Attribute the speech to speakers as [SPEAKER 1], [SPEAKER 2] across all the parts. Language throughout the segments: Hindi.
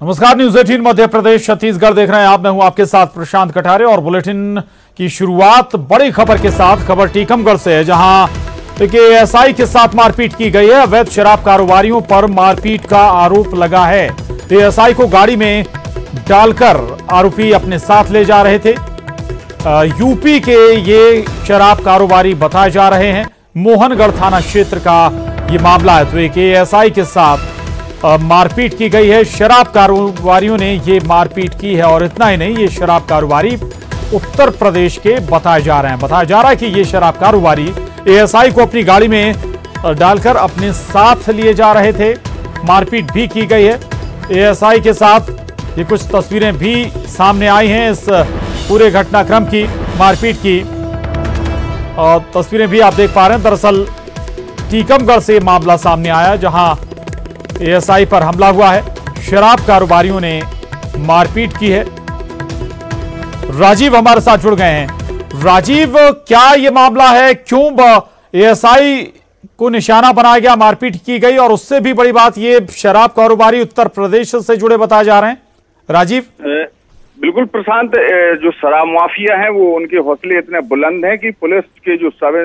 [SPEAKER 1] नमस्कार, न्यूज 18 मध्य प्रदेश छत्तीसगढ़ देख रहे हैं आप। मैं हूं आपके साथ प्रशांत कठारे और बुलेटिन की शुरुआत बड़ी खबर के साथ। खबर टीकमगढ़ से है, जहां एएसआई के साथ मारपीट की गई है। अवैध शराब कारोबारियों पर मारपीट का आरोप लगा है। एएसआई को गाड़ी में डालकर आरोपी अपने साथ ले जा रहे थे। यूपी के ये शराब कारोबारी बताए जा रहे हैं। मोहनगढ़ थाना क्षेत्र का ये मामला है। तो एक एएसआई के साथ मारपीट की गई है। शराब कारोबारियों ने ये मारपीट की है और इतना ही नहीं, ये शराब कारोबारी उत्तर प्रदेश के बताए जा रहे हैं। बताया जा रहा है कि ये शराब कारोबारी एएसआई को अपनी गाड़ी में डालकर अपने साथ लिए जा रहे थे। मारपीट भी की गई है एएसआई के साथ। ये कुछ तस्वीरें भी सामने आई हैं इस पूरे घटनाक्रम की, मारपीट की और तस्वीरें भी आप देख पा रहे हैं। दरअसल टीकमगढ़ से मामला सामने आया, जहां एएसआई पर हमला हुआ है। शराब कारोबारियों ने मारपीट की है। राजीव हमारे साथ जुड़ गए हैं। राजीव, क्या ये मामला है? क्यों एएसआई को निशाना बनाया गया, मारपीट की गई? और उससे भी बड़ी बात, ये शराब कारोबारी उत्तर प्रदेश से जुड़े बताए जा रहे हैं। राजीव।
[SPEAKER 2] बिल्कुल प्रशांत, जो शराब माफिया हैं वो उनके हौसले इतने बुलंद हैं कि पुलिस के जो सब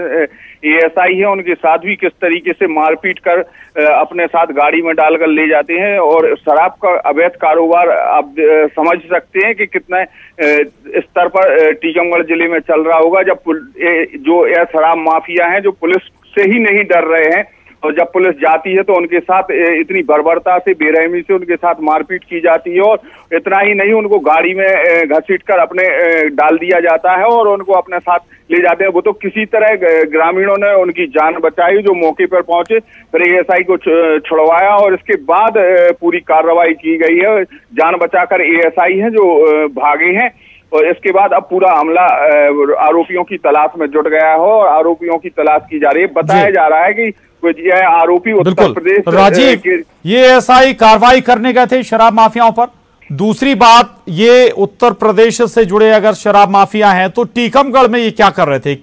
[SPEAKER 2] एएसआई है उनके साथ भी किस तरीके से मारपीट कर अपने साथ गाड़ी में डालकर ले जाते हैं। और शराब का अवैध कारोबार आप समझ सकते हैं कि कितने स्तर पर टीकमगढ़ जिले में चल रहा होगा, जब जो यह शराब माफिया हैं जो पुलिस से ही नहीं डर रहे हैं। और जब पुलिस जाती है तो उनके साथ इतनी बर्बरता से, बेरहमी से उनके साथ मारपीट की जाती है। और इतना ही नहीं, उनको गाड़ी में घसीटकर अपने डाल दिया जाता है और उनको अपने साथ ले जाते हैं। वो तो किसी तरह ग्रामीणों ने उनकी जान बचाई, जो मौके पर पहुंचे, फिर एएसआई को छुड़वाया और इसके बाद पूरी कार्रवाई की गई है। जान बचाकर एएसआई हैं जो भागे हैं। और इसके बाद अब पूरा हमला आरोपियों की तलाश में जुट गया है और आरोपियों की तलाश की जा रही है। बताया जा रहा है कि यह आरोपी उत्तर प्रदेश।
[SPEAKER 1] राजीव, ये एएसआई कार्रवाई करने गए थे शराब माफियाओं पर। दूसरी बात, ये उत्तर प्रदेश से जुड़े अगर शराब माफिया हैं तो टीकमगढ़ में ये क्या कर रहे थे?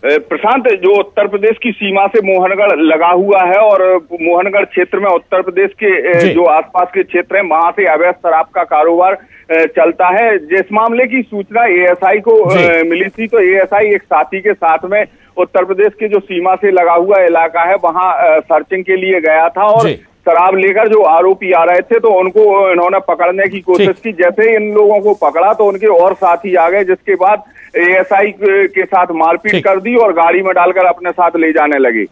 [SPEAKER 2] प्रशांत, जो उत्तर प्रदेश की सीमा से मोहनगढ़ लगा हुआ है और मोहनगढ़ क्षेत्र में उत्तर प्रदेश के जो आसपास के क्षेत्र हैं वहां से अवैध शराब का कारोबार चलता है। जिस मामले की सूचना एएसआई को मिली थी, तो एएसआई एक साथी के साथ में उत्तर प्रदेश के जो सीमा से लगा हुआ इलाका है वहां सर्चिंग के लिए गया था। और शराब लेकर जो आरोपी आ रहे थे तो उनको इन्होंने पकड़ने की कोशिश की। जैसे इन लोगों को पकड़ा तो उनके और साथी आ गए, जिसके बाद एएसआई के साथ मारपीट कर दी और गाड़ी में डालकर अपने साथ ले जाने लगे।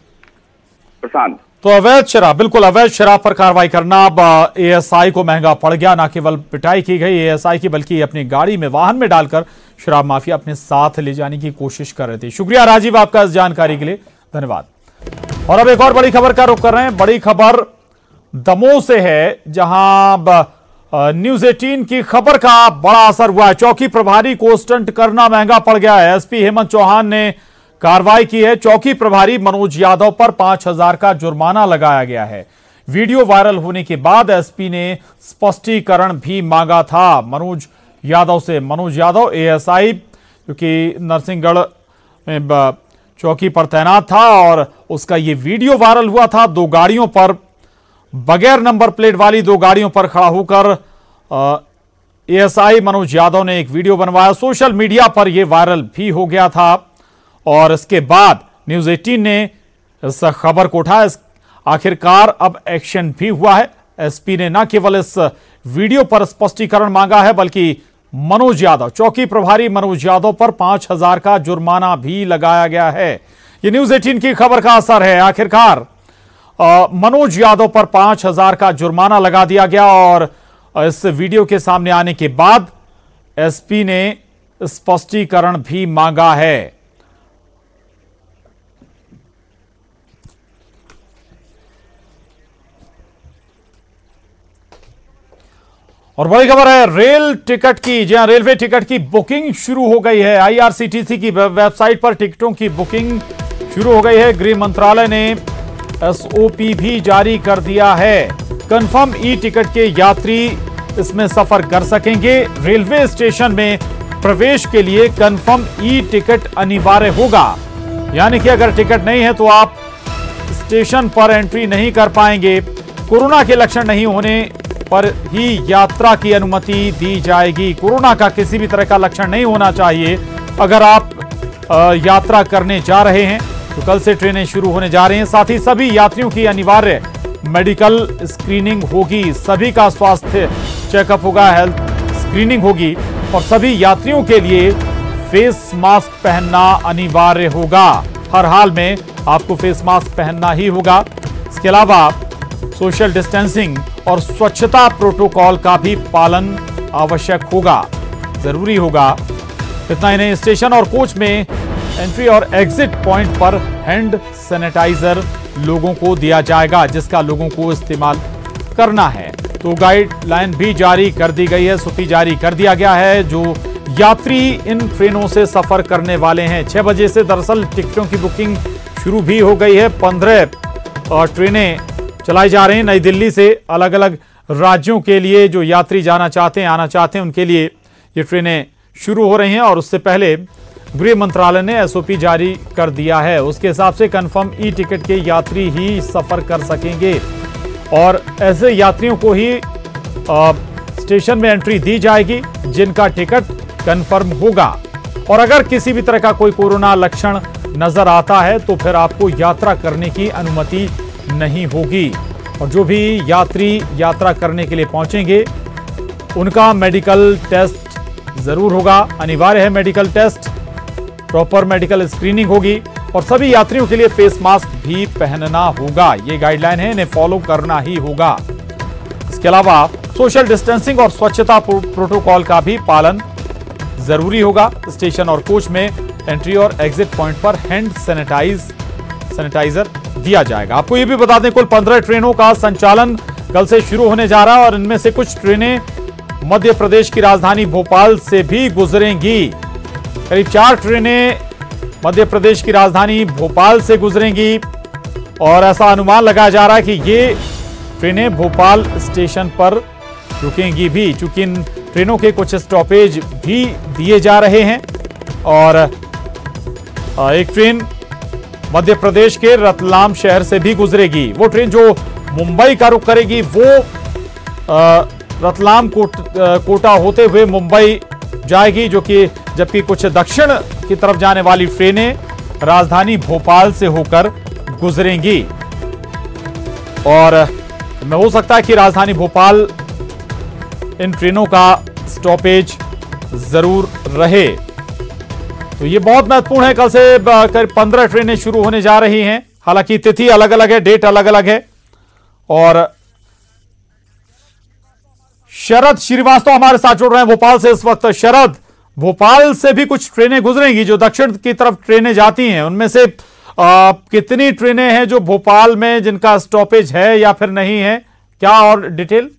[SPEAKER 2] प्रशांत,
[SPEAKER 1] तो अवैध शराब, बिल्कुल अवैध शराब पर कार्रवाई करना अब एएसआई को महंगा पड़ गया। न केवल पिटाई की गई एएसआई की, बल्कि अपनी गाड़ी में, वाहन में डालकर शराब माफिया अपने साथ ले जाने की कोशिश कर रहे थे। शुक्रिया राजीव आपका इस जानकारी के लिए, धन्यवाद। और अब एक और बड़ी खबर का रुख कर रहे हैं। बड़ी खबर दमोह से है, जहां न्यूज 18 की खबर का बड़ा असर हुआ है। चौकी प्रभारी को स्टंट करना महंगा पड़ गया है। एसपी हेमंत चौहान ने कार्रवाई की है। चौकी प्रभारी मनोज यादव पर 5,000 का जुर्माना लगाया गया है। वीडियो वायरल होने के बाद एसपी ने स्पष्टीकरण भी मांगा था मनोज यादव से। मनोज यादव एएसआई, क्योंकि नरसिंहगढ़ में चौकी पर तैनात था और उसका ये वीडियो वायरल हुआ था। दो गाड़ियों पर, बगैर नंबर प्लेट वाली दो गाड़ियों पर खड़ा होकर एएसआई मनोज यादव ने एक वीडियो बनवाया। सोशल मीडिया पर यह वायरल भी हो गया था और इसके बाद न्यूज 18 ने इस खबर को उठाया। आखिरकार अब एक्शन भी हुआ है। एसपी ने न केवल इस वीडियो पर स्पष्टीकरण मांगा है, बल्कि मनोज यादव, चौकी प्रभारी मनोज यादव पर 5,000 का जुर्माना भी लगाया गया है। यह न्यूज 18 की खबर का असर है। आखिरकार मनोज यादव पर 5,000 का जुर्माना लगा दिया गया और इस वीडियो के सामने आने के बाद एसपी ने स्पष्टीकरण भी मांगा है। और बड़ी खबर है रेल टिकट की, जहां रेलवे टिकट की बुकिंग शुरू हो गई है। आईआरसीटीसी की वेबसाइट पर टिकटों की बुकिंग शुरू हो गई है। गृह मंत्रालय ने एसओपी भी जारी कर दिया है। कंफर्म ई टिकट के यात्री इसमें सफर कर सकेंगे। रेलवे स्टेशन में प्रवेश के लिए कंफर्म ई टिकट अनिवार्य होगा, यानी कि अगर टिकट नहीं है तो आप स्टेशन पर एंट्री नहीं कर पाएंगे। कोरोना के लक्षण नहीं होने पर ही यात्रा की अनुमति दी जाएगी। कोरोना का किसी भी तरह का लक्षण नहीं होना चाहिए। अगर आप यात्रा करने जा रहे हैं तो कल से ट्रेनें शुरू होने जा रही हैं। साथ ही सभी यात्रियों की अनिवार्य मेडिकल स्क्रीनिंग होगी, सभी का स्वास्थ्य चेकअप होगा, हेल्थ स्क्रीनिंग होगी और सभी यात्रियों के लिए फेस मास्क पहनना अनिवार्य होगा। हर हाल में आपको फेस मास्क पहनना ही होगा। इसके अलावा सोशल डिस्टेंसिंग और स्वच्छता प्रोटोकॉल का भी पालन आवश्यक होगा, जरूरी होगा। इतना ही नहीं, स्टेशन और कोच में एंट्री और एग्जिट पॉइंट पर हैंड सैनिटाइजर लोगों को दिया जाएगा, जिसका लोगों को इस्तेमाल करना है। तो गाइडलाइन भी जारी कर दी गई है, सूची जारी कर दिया गया है। जो यात्री इन ट्रेनों से सफर करने वाले हैं, 6 बजे से दरअसल टिकटों की बुकिंग शुरू भी हो गई है। 15 ट्रेनें चलाई जा रही हैं नई दिल्ली से। अलग अलग राज्यों के लिए जो यात्री जाना चाहते हैं, आना चाहते हैं, उनके लिए ये ट्रेनें शुरू हो रही हैं। और उससे पहले गृह मंत्रालय ने एसओपी जारी कर दिया है। उसके हिसाब से कंफर्म ई टिकट के यात्री ही सफर कर सकेंगे और ऐसे यात्रियों को ही स्टेशन में एंट्री दी जाएगी जिनका टिकट कंफर्म होगा। और अगर किसी भी तरह का कोई कोरोना लक्षण नजर आता है तो फिर आपको यात्रा करने की अनुमति नहीं होगी। और जो भी यात्री यात्रा करने के लिए पहुंचेंगे उनका मेडिकल टेस्ट जरूर होगा, अनिवार्य है medical test, proper medical screening होगी और सभी यात्रियों के लिए फेस मास्क भी पहनना होगा। ये गाइडलाइन है, इन्हें फॉलो करना ही होगा। इसके अलावा सोशल डिस्टेंसिंग और स्वच्छता प्रोटोकॉल का भी पालन जरूरी होगा। स्टेशन और कोच में एंट्री और एग्जिट पॉइंट पर हैंड सैनिटाइजर दिया जाएगा। आपको यह भी बता दें, कुल 15 ट्रेनों का संचालन कल से शुरू होने जा रहा है और इनमें से कुछ ट्रेनें मध्य प्रदेश की राजधानी भोपाल से भी गुजरेंगी। करीब 4 ट्रेनें मध्य प्रदेश की राजधानी भोपाल से गुजरेंगी और ऐसा अनुमान लगाया जा रहा है कि ये ट्रेनें भोपाल स्टेशन पर रुकेंगी भी, चूंकि इन ट्रेनों के कुछ स्टॉपेज भी दिए जा रहे हैं। और एक ट्रेन मध्य प्रदेश के रतलाम शहर से भी गुजरेगी। वो ट्रेन जो मुंबई का रुख करेगी वो रतलाम कोटा होते हुए मुंबई जाएगी, जबकि कुछ दक्षिण की तरफ जाने वाली ट्रेनें राजधानी भोपाल से होकर गुजरेंगी। और हो सकता है कि राजधानी भोपाल इन ट्रेनों का स्टॉपेज जरूर रहे। तो ये बहुत महत्वपूर्ण है। कल से करीब 15 ट्रेनें शुरू होने जा रही हैं। हालांकि तिथि अलग अलग है, डेट अलग अलग है। और शरद श्रीवास्तव हमारे साथ जुड़ रहे हैं भोपाल से इस वक्त। शरद, भोपाल से भी कुछ ट्रेनें गुजरेंगी जो दक्षिण की तरफ ट्रेनें जाती हैं, उनमें से कितनी ट्रेनें हैं जो भोपाल में जिनका स्टॉपेज है या फिर नहीं है, क्या और डिटेल?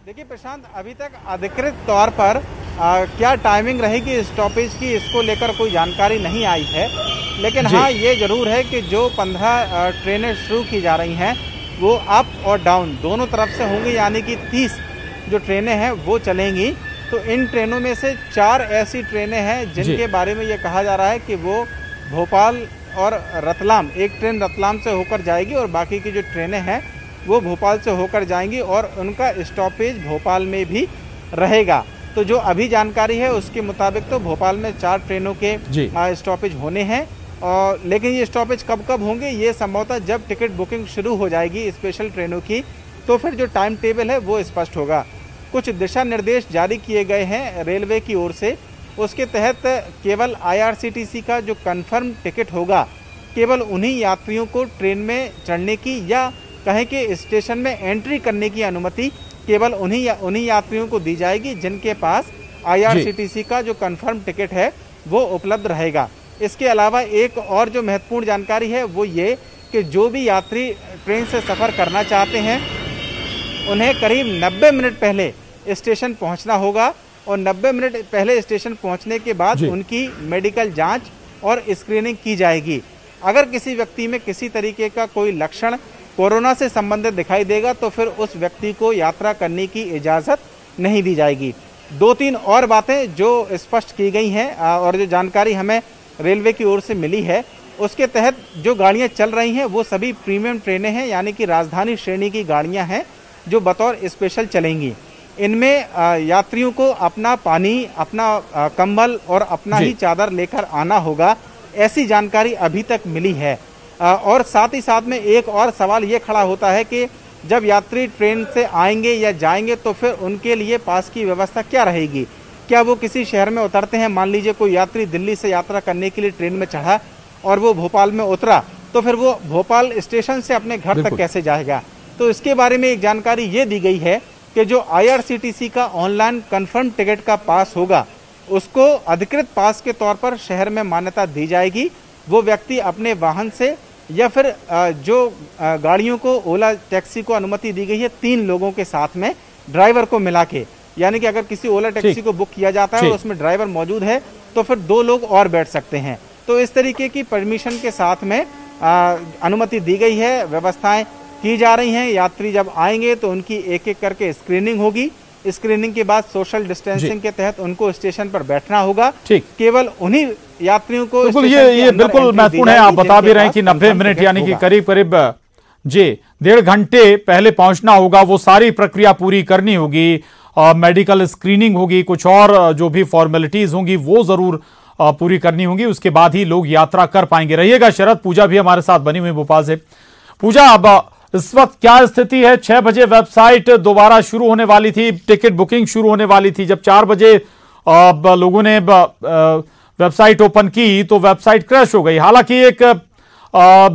[SPEAKER 3] देखिए प्रशांत, अभी तक अधिकृत तौर पर क्या टाइमिंग रहेगी स्टॉपेज की, इसको लेकर कोई जानकारी नहीं आई है। लेकिन हाँ, ये जरूर है कि जो 15 ट्रेनें शुरू की जा रही हैं वो अप और डाउन दोनों तरफ से होंगी, यानी कि 30 जो ट्रेनें हैं वो चलेंगी। तो इन ट्रेनों में से 4 ऐसी ट्रेनें हैं जिनके बारे में ये कहा जा रहा है कि वो भोपाल और रतलाम, एक ट्रेन रतलाम से होकर जाएगी और बाकी की जो ट्रेनें हैं वो भोपाल से होकर जाएंगी और उनका स्टॉपेज भोपाल में भी रहेगा। तो जो अभी जानकारी है उसके मुताबिक तो भोपाल में 4 ट्रेनों के स्टॉपेज होने हैं। और लेकिन ये स्टॉपेज कब कब होंगे, ये संभवतः जब टिकट बुकिंग शुरू हो जाएगी स्पेशल ट्रेनों की, तो फिर जो टाइम टेबल है वो स्पष्ट होगा। कुछ दिशा निर्देश जारी किए गए हैं रेलवे की ओर से। उसके तहत केवल IRCTC का जो कंफर्म टिकट होगा, केवल उन्हीं यात्रियों को ट्रेन में चढ़ने की या कहें कि स्टेशन में एंट्री करने की अनुमति केवल उन्हीं यात्रियों को दी जाएगी जिनके पास IRCTC का जो कंफर्म टिकट है वो उपलब्ध रहेगा। इसके अलावा एक और जो महत्वपूर्ण जानकारी है वो ये कि जो भी यात्री ट्रेन से सफ़र करना चाहते हैं उन्हें करीब 90 मिनट पहले स्टेशन पहुंचना होगा और 90 मिनट पहले स्टेशन पहुंचने के बाद उनकी मेडिकल जांच और स्क्रीनिंग की जाएगी। अगर किसी व्यक्ति में किसी तरीके का कोई लक्षण कोरोना से संबंधित दिखाई देगा तो फिर उस व्यक्ति को यात्रा करने की इजाज़त नहीं दी जाएगी। 2-3 और बातें जो स्पष्ट की गई हैं और जो जानकारी हमें रेलवे की ओर से मिली है उसके तहत जो गाड़ियां चल रही हैं वो सभी प्रीमियम ट्रेनें हैं, यानी कि राजधानी श्रेणी की गाड़ियां हैं जो बतौर स्पेशल चलेंगी। इनमें यात्रियों को अपना पानी, अपना कंबल और अपना ही चादर लेकर आना होगा, ऐसी जानकारी अभी तक मिली है। और साथ ही साथ में एक और सवाल ये खड़ा होता है कि जब यात्री ट्रेन से आएंगे या जाएंगे तो फिर उनके लिए पास की व्यवस्था क्या रहेगी। क्या वो किसी शहर में उतरते हैं, मान लीजिए कोई यात्री दिल्ली से यात्रा करने के लिए ट्रेन में चढ़ा और वो भोपाल में उतरा, तो फिर वो भोपाल स्टेशन से अपने घर तक कैसे जाएगा। तो इसके बारे में एक जानकारी ये दी गई है कि जो IRCTC का ऑनलाइन कंफर्म टिकट का पास होगा उसको अधिकृत पास के तौर पर शहर में मान्यता दी जाएगी। वो व्यक्ति अपने वाहन से या फिर जो गाड़ियों को ओला टैक्सी को अनुमति दी गई है 3 लोगों के साथ में ड्राइवर को मिला के, यानी कि अगर किसी ओला टैक्सी को बुक किया जाता है और उसमें ड्राइवर मौजूद है तो फिर 2 लोग और बैठ सकते हैं। तो इस तरीके की परमिशन के साथ में अनुमति दी गई है, व्यवस्थाएं की जा रही हैं। यात्री जब आएंगे तो उनकी एक एक करके स्क्रीनिंग होगी। स्क्रीनिंग के बाद सोशल डिस्टेंसिंग के तहत उनको स्टेशन पर बैठना होगा। केवल उन्हीं यात्रियों को
[SPEAKER 1] बिल्कुल ये बिल्कुल महत्वपूर्ण है। आप बता भी रहे हैं कि 90 मिनट यानी कि करीब करीब 1.5 घंटे पहले पहुंचना होगा, वो सारी प्रक्रिया पूरी करनी होगी, मेडिकल स्क्रीनिंग होगी, कुछ और जो भी फॉर्मेलिटीज होंगी वो जरूर पूरी करनी होगी, उसके बाद ही लोग यात्रा कर पाएंगे। रहिएगा शरद, पूजा भी हमारे साथ बनी हुई भोपाल से। पूजा, अब इस वक्त क्या स्थिति है? 6 बजे वेबसाइट दोबारा शुरू होने वाली थी, टिकट बुकिंग शुरू होने वाली थी। जब 4 बजे लोगों ने वेबसाइट ओपन की तो वेबसाइट क्रैश हो गई। हालांकि एक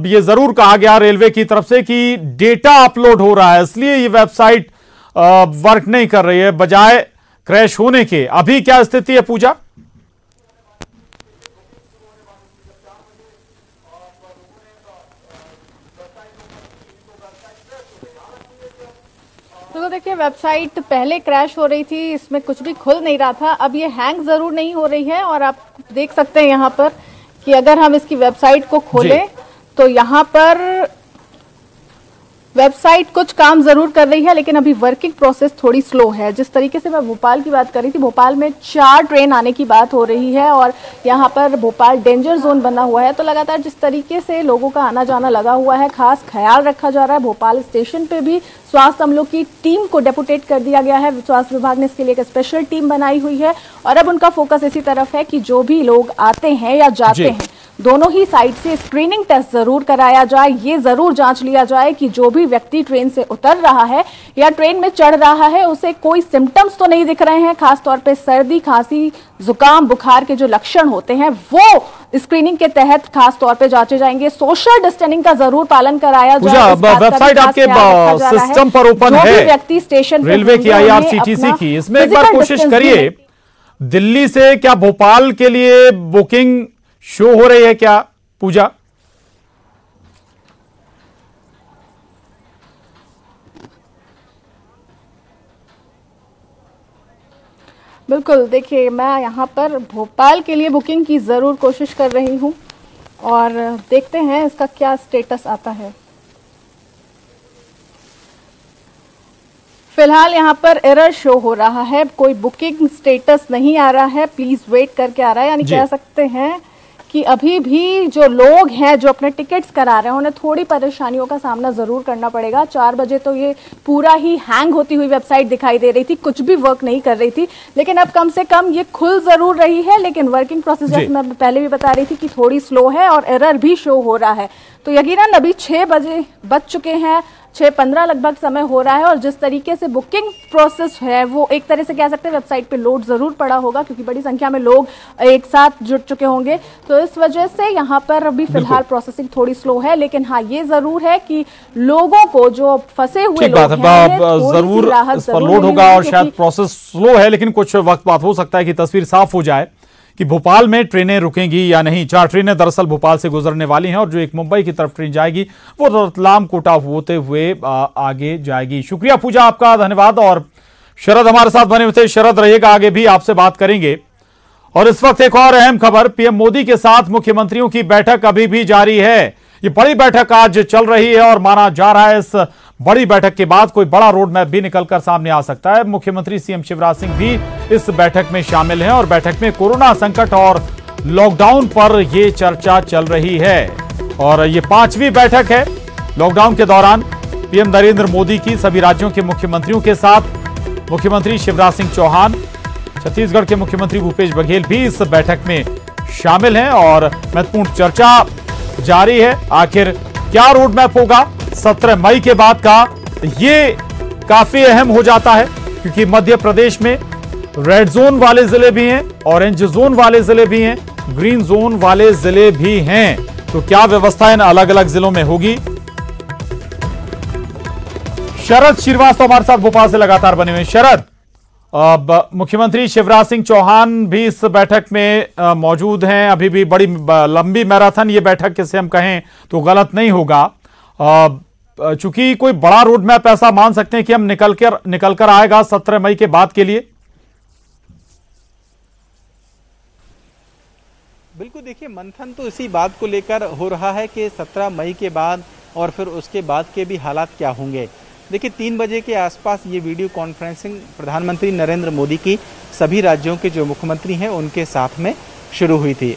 [SPEAKER 1] ये जरूर कहा गया रेलवे की तरफ से कि डेटा अपलोड हो रहा है, इसलिए ये वेबसाइट वर्क नहीं कर रही है बजाय क्रैश होने के। अभी क्या स्थिति है पूजा?
[SPEAKER 4] तो देखिए, वेबसाइट पहले क्रैश हो रही थी, इसमें कुछ भी खुल नहीं रहा था। अब ये हैंग जरूर नहीं हो रही है और आप देख सकते हैं यहाँ पर कि अगर हम इसकी वेबसाइट को खोलें तो यहाँ पर वेबसाइट कुछ काम जरूर कर रही है, लेकिन अभी वर्किंग प्रोसेस थोड़ी स्लो है। जिस तरीके से मैं भोपाल की बात कर रही थी, भोपाल में 4 ट्रेन आने की बात हो रही है और यहाँ पर भोपाल डेंजर जोन बना हुआ है। तो लगातार जिस तरीके से लोगों का आना जाना लगा हुआ है, खास ख्याल रखा जा रहा है। भोपाल स्टेशन पे भी स्वास्थ्य अमलों की टीम को डेपुटेट कर दिया गया है। स्वास्थ्य विभाग ने इसके लिए एक स्पेशल टीम बनाई हुई है और अब उनका फोकस इसी तरफ है कि जो भी लोग आते हैं या जाते हैं, दोनों ही साइड से स्क्रीनिंग टेस्ट जरूर कराया जाए। ये जरूर जांच लिया जाए कि जो भी व्यक्ति ट्रेन से उतर रहा है या ट्रेन में चढ़ रहा है उसे कोई सिम्टम्स तो नहीं दिख रहे हैं, खासतौर पे सर्दी, खांसी, जुकाम, बुखार के जो लक्षण होते हैं वो स्क्रीनिंग के तहत खास तौर पे जांचे जाएंगे। सोशल डिस्टेंसिंग का जरूर पालन कराया जाए।
[SPEAKER 1] वेबसाइट आपके सिस्टम पर ओपन है
[SPEAKER 4] व्यक्ति स्टेशन
[SPEAKER 1] रेलवे की IRCTC की, इसमें एक बार कोशिश करिए, दिल्ली से क्या भोपाल के लिए बुकिंग शो हो रही है क्या पूजा?
[SPEAKER 4] बिल्कुल, देखिए मैं यहाँ पर भोपाल के लिए बुकिंग की ज़रूर कोशिश कर रही हूँ और देखते हैं इसका क्या स्टेटस आता है। फिलहाल यहाँ पर एरर शो हो रहा है, कोई बुकिंग स्टेटस नहीं आ रहा है, प्लीज़ वेट करके आ रहा है। यानी कह सकते हैं कि अभी भी जो लोग हैं जो अपने टिकट्स करा रहे हैं उन्हें थोड़ी परेशानियों का सामना जरूर करना पड़ेगा। 4 बजे तो ये पूरा ही हैंग होती हुई वेबसाइट दिखाई दे रही थी, कुछ भी वर्क नहीं कर रही थी, लेकिन अब कम से कम ये खुल जरूर रही है। लेकिन वर्किंग प्रोसेस जैसे मैं पहले भी बता रही थी कि थोड़ी स्लो है और एरर भी शो हो रहा है। तो यकीनन अभी 6 बजे बज चुके हैं, 6:15 लगभग समय हो रहा है और जिस तरीके से बुकिंग प्रोसेस है वो एक तरह से कह सकते हैं वेबसाइट पे लोड जरूर पड़ा होगा, क्योंकि बड़ी संख्या में लोग एक साथ जुट चुके होंगे। तो इस वजह से यहाँ पर अभी फिलहाल प्रोसेसिंग थोड़ी स्लो है, लेकिन हाँ ये जरूर है कि लोगों को जो फंसे हुए लोग हैं
[SPEAKER 1] जरूर इस पर लोड होगा और शायद प्रोसेस स्लो है, लेकिन कुछ वक्त बाद हो सकता है कि तस्वीर साफ हो जाए कि भोपाल में ट्रेनें रुकेंगी या नहीं। 4 ट्रेनें दरअसल भोपाल से गुजरने वाली हैं और जो एक मुंबई की तरफ ट्रेन जाएगी वो रतलाम कोटा होते हुए आगे जाएगी। शुक्रिया पूजा, आपका धन्यवाद। और शरद हमारे साथ बने हुए थे। शरद रहिएगा, आगे भी आपसे बात करेंगे। और इस वक्त एक और अहम खबर, पीएम मोदी के साथ मुख्यमंत्रियों की बैठक अभी भी जारी है। ये बड़ी बैठक आज चल रही है और माना जा रहा है इस बड़ी बैठक के बाद कोई बड़ा रोड मैप भी निकलकर सामने आ सकता है। मुख्यमंत्री सीएम शिवराज सिंह भी इस बैठक में शामिल हैं और बैठक में कोरोना संकट और लॉकडाउन पर यह चर्चा चल रही है और ये 5वीं बैठक है लॉकडाउन के दौरान पीएम नरेंद्र मोदी की सभी राज्यों के मुख्यमंत्रियों के साथ। मुख्यमंत्री शिवराज सिंह चौहान, छत्तीसगढ़ के मुख्यमंत्री भूपेश बघेल भी इस बैठक में शामिल हैं और महत्वपूर्ण चर्चा जारी है। आखिर क्या रोड मैप होगा 17 मई के बाद का, ये काफी अहम हो जाता है क्योंकि मध्य प्रदेश में रेड जोन वाले जिले भी हैं, ऑरेंज जोन वाले जिले भी हैं, ग्रीन जोन वाले जिले भी हैं। तो क्या व्यवस्था इन अलग अलग जिलों में होगी? शरद श्रीवास्तव हमारे साथ भोपाल से लगातार बने हुए। शरद, मुख्यमंत्री शिवराज सिंह चौहान भी इस बैठक में मौजूद हैं। अभी भी बड़ी लंबी मैराथन ये बैठक किसे हम कहें तो गलत नहीं होगा, चूंकि कोई बड़ा रोड मैप ऐसा मान सकते हैं कि हम निकल कर आएगा 17 मई के बाद के लिए।
[SPEAKER 3] बिल्कुल, देखिए मंथन तो इसी बात को लेकर हो रहा है कि 17 मई के बाद और फिर उसके बाद के भी हालात क्या होंगे। देखिए 3 बजे के आसपास ये वीडियो कॉन्फ्रेंसिंग प्रधानमंत्री नरेंद्र मोदी की सभी राज्यों के जो मुख्यमंत्री हैं उनके साथ में शुरू हुई थी।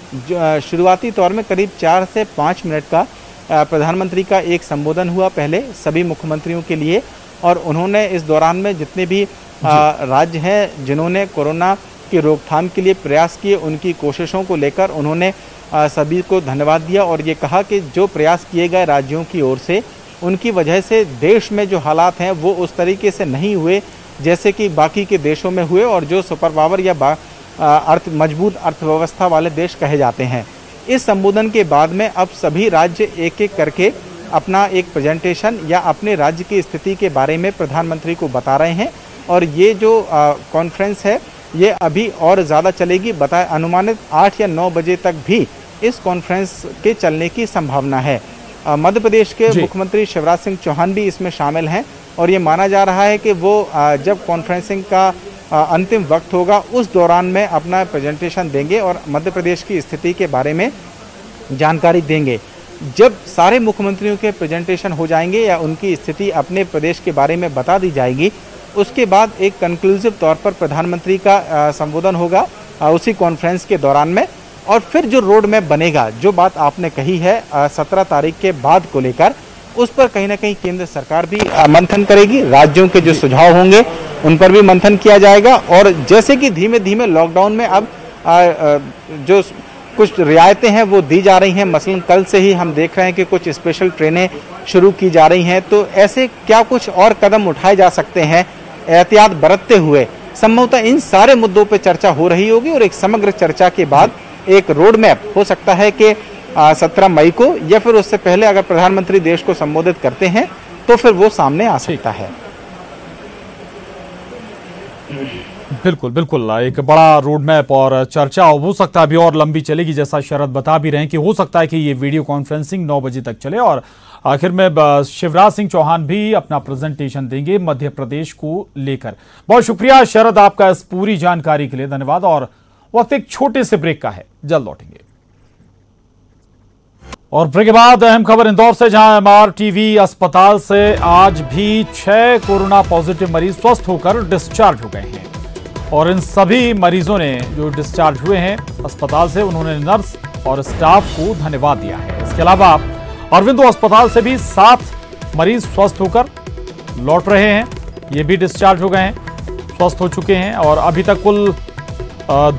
[SPEAKER 3] शुरुआती तौर में करीब 4 से 5 मिनट का प्रधानमंत्री का एक संबोधन हुआ पहले सभी मुख्यमंत्रियों के लिए, और उन्होंने इस दौरान में जितने भी राज्य हैं जिन्होंने कोरोना की रोकथाम के लिए प्रयास किए उनकी कोशिशों को लेकर उन्होंने सभी को धन्यवाद दिया और ये कहा कि जो प्रयास किए गए राज्यों की ओर से उनकी वजह से देश में जो हालात हैं वो उस तरीके से नहीं हुए जैसे कि बाकी के देशों में हुए और जो सुपर पावर या मजबूत अर्थव्यवस्था वाले देश कहे जाते हैं। इस संबोधन के बाद में अब सभी राज्य एक एक करके अपना एक प्रेजेंटेशन या अपने राज्य की स्थिति के बारे में प्रधानमंत्री को बता रहे हैं और ये जो कॉन्फ्रेंस है ये अभी और ज़्यादा चलेगी। बताए अनुमानित 8 या 9 बजे तक भी इस कॉन्फ्रेंस के चलने की संभावना है। मध्य प्रदेश के मुख्यमंत्री शिवराज सिंह चौहान भी इसमें शामिल हैं और ये माना जा रहा है कि वो जब कॉन्फ्रेंसिंग का अंतिम वक्त होगा उस दौरान में अपना प्रेजेंटेशन देंगे और मध्य प्रदेश की स्थिति के बारे में जानकारी देंगे। जब सारे मुख्यमंत्रियों के प्रेजेंटेशन हो जाएंगे या उनकी स्थिति अपने प्रदेश के बारे में बता दी जाएगी, उसके बाद एक कंक्लूसिव तौर पर प्रधानमंत्री का संबोधन होगा उसी कॉन्फ्रेंस के दौरान में, और फिर जो रोड मैप बनेगा, जो बात आपने कही है 17 तारीख के बाद को लेकर, उस पर कहीं ना कहीं केंद्र सरकार भी मंथन करेगी। राज्यों के जो सुझाव होंगे उन पर भी मंथन किया जाएगा और जैसे कि धीमे धीमे लॉकडाउन में अब जो कुछ रियायतें हैं वो दी जा रही हैं, मसलन कल से ही हम देख रहे हैं कि कुछ स्पेशल ट्रेनें शुरू की जा रही हैं, तो ऐसे क्या कुछ और कदम उठाए जा सकते हैं एहतियात बरतते हुए, संभवतः इन सारे मुद्दों पर चर्चा हो रही होगी और एक समग्र चर्चा के बाद एक रोड मैप हो सकता है कि 17 मई को या फिर उससे पहले अगर प्रधानमंत्री देश को संबोधित करते हैं तो फिर वो सामने आ सकता है।
[SPEAKER 1] बिल्कुल बिल्कुल, एक बड़ा रोड मैप और चर्चा हो सकता है अभी और लंबी चलेगी, जैसा शरद बता भी रहे हैं कि हो सकता है कि ये वीडियो कॉन्फ्रेंसिंग 9 बजे तक चले और आखिर में शिवराज सिंह चौहान भी अपना प्रेजेंटेशन देंगे मध्य प्रदेश को लेकर। बहुत शुक्रिया शरद आपका इस पूरी जानकारी के लिए, धन्यवाद। और वक्त एक छोटे से ब्रेक का है, जल्द लौटेंगे। और ब्रेक के बाद अहम खबर इंदौर से, जहां MRTV अस्पताल से आज भी 6 कोरोना पॉजिटिव मरीज स्वस्थ होकर डिस्चार्ज हो गए हैं और इन सभी मरीजों ने जो डिस्चार्ज हुए हैं अस्पताल से उन्होंने नर्स और स्टाफ को धन्यवाद दिया है। इसके अलावा अरविंदो अस्पताल से भी 7 मरीज स्वस्थ होकर लौट रहे हैं, ये भी डिस्चार्ज हो गए हैं, स्वस्थ हो चुके हैं और अभी तक कुल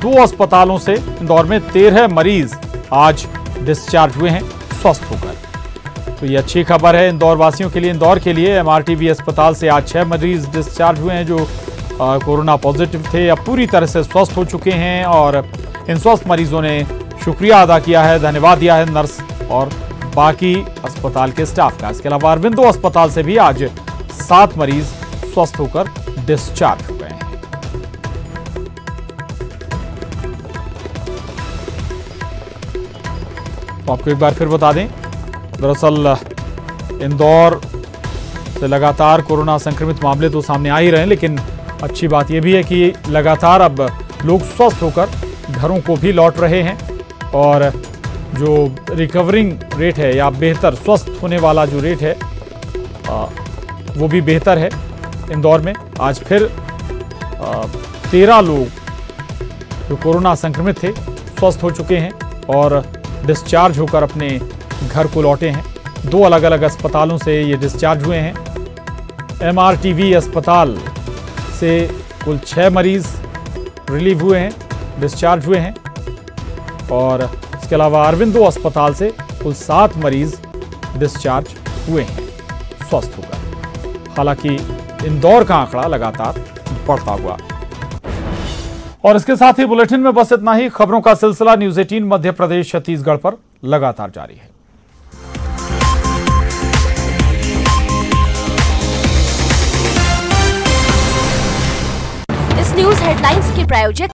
[SPEAKER 1] 2 अस्पतालों से इंदौर में 13 मरीज आज डिस्चार्ज हुए हैं स्वस्थ होकर। तो ये अच्छी खबर है इंदौर वासियों के लिए। इंदौर के लिए MRTV अस्पताल से आज 6 मरीज डिस्चार्ज हुए हैं जो कोरोना पॉजिटिव थे, अब पूरी तरह से स्वस्थ हो चुके हैं और इन स्वस्थ मरीजों ने शुक्रिया अदा किया है, धन्यवाद दिया है नर्स और बाकी अस्पताल के स्टाफ का। इसके अलावा अरविंदो अस्पताल से भी आज 7 मरीज स्वस्थ होकर डिस्चार्ज हो गए हैं। तो आपको एक बार फिर बता दें, दरअसल इंदौर से लगातार कोरोना संक्रमित मामले तो सामने आ ही रहे हैं, लेकिन अच्छी बात यह भी है कि लगातार अब लोग स्वस्थ होकर घरों को भी लौट रहे हैं और जो रिकवरिंग रेट है या बेहतर स्वस्थ होने वाला जो रेट है वो भी बेहतर है। इंदौर में आज फिर 13 लोग जो कोरोना संक्रमित थे स्वस्थ हो चुके हैं और डिस्चार्ज होकर अपने घर को लौटे हैं। 2 अलग अलग अस्पतालों से ये डिस्चार्ज हुए हैं। MRTV अस्पताल से कुल 6 मरीज रिलीव हुए हैं, डिस्चार्ज हुए हैं और इसके अलावा अरविंदो अस्पताल से कुल 7 मरीज डिस्चार्ज हुए हैं स्वस्थ होकर। हालांकि इंदौर का आंकड़ा लगातार बढ़ता हुआ। और इसके साथ ही बुलेटिन में बस इतना ही। खबरों का सिलसिला न्यूज़ 18 मध्य प्रदेश छत्तीसगढ़ पर लगातार जारी है।
[SPEAKER 5] इस न्यूज हेडलाइंस के प्रायोजक